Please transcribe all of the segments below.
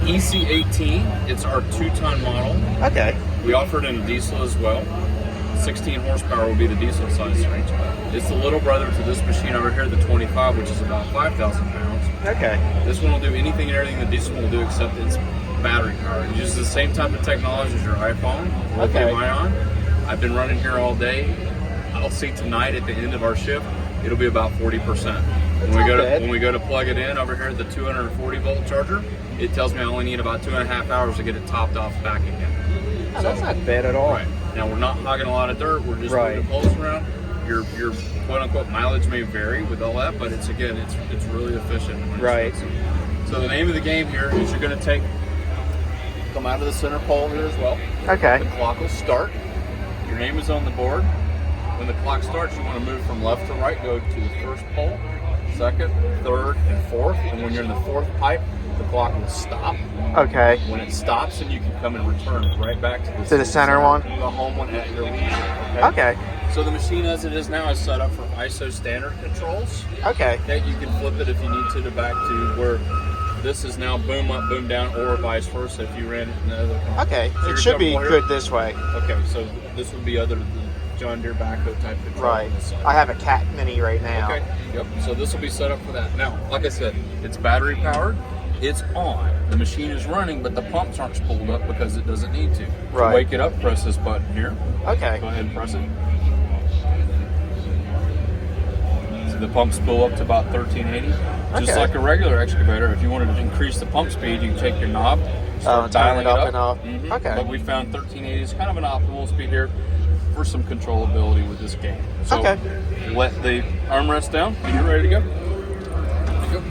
EC18. It's our 2-ton model. Okay. We offer it in diesel as well. 16 horsepower will be the diesel size range. It's the little brother to this machine over here, the 25, which is about 5,000 pounds. Okay. This one will do anything and everything the diesel will do except it's battery powered. It uses the same type of technology as your iPhone, lithium-ion. I've been running here all day. I'll see tonight at the end of our shift, it'll be about 40%. When we go to plug it in over here at the 240 volt charger, it tells me I only need about 2.5 hours to get it topped off back again. Oh, that's not bad at all. Right. Now we're not hogging a lot of dirt. We're just moving poles around. Your quote unquote mileage may vary with all that, but it's really efficient. Right. So the name of the game here is you're going to come out of the center pole here as well. Okay. The clock will start. Your name is on the board. When the clock starts, you want to move from left to right. Go to the first pole, second, third, and fourth. And when you're in the fourth pipe, the clock will stop. Okay. When it stops, then you can come and return right back to the center one? The home one at your leisure. Okay. So the machine as it is now is set up for ISO standard controls. Okay. That you can flip it if you need to back to where this is now boom up, boom down, or vice versa if you ran it in the other company. Okay. So it should be good this way. Okay, so this would be other than John Deere backhoe type control. Right. I have a Cat Mini right now. Okay. Yep. So this will be set up for that. Now, like I said, it's battery powered. It's on. The machine is running, but the pumps aren't spooled up because it doesn't need to. Right. To wake it up, press this button here. Okay. Go ahead and press it. So the pumps spool up to about 1380. Just like a regular excavator. If you wanted to increase the pump speed, you can take your knob, start dialing it up and up. Mm-hmm. Okay. But we found 1380 is kind of an optimal speed here for some controllability with this game. So let the armrest down and you're ready to go. Go.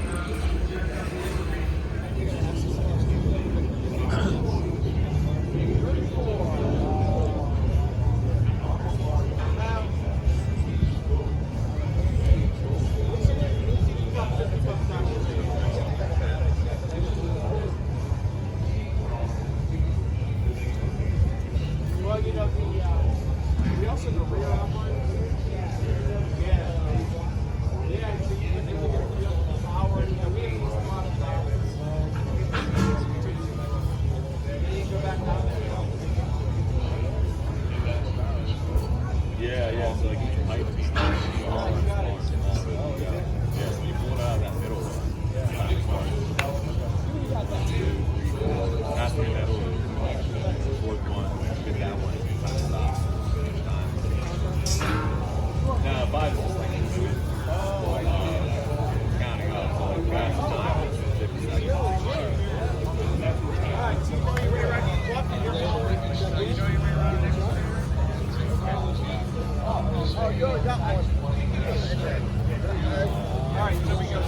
So like each pipe is smaller and smaller and smaller. Yeah, so you pull it out of that middle one. Has to be that fourth one. Get that one and you kind of stop. Now, five is just like counting up. So like fast time is 50 seconds. Oh, good, that one. All right, so we go.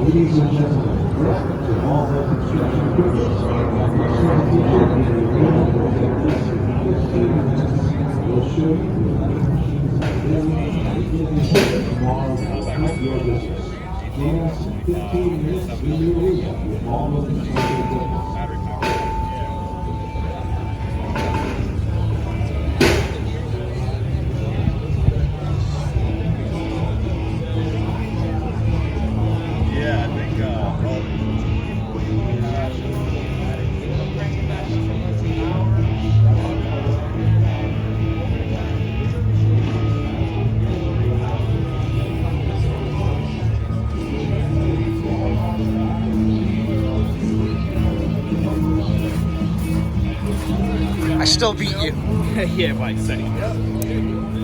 Ladies and gentlemen, welcome to Volvo Construction Equipment. We'll show you tomorrow your business. Join us in 15 minutes in your area with Volvo Construction Equipment. still beat you. Yeah, by a second.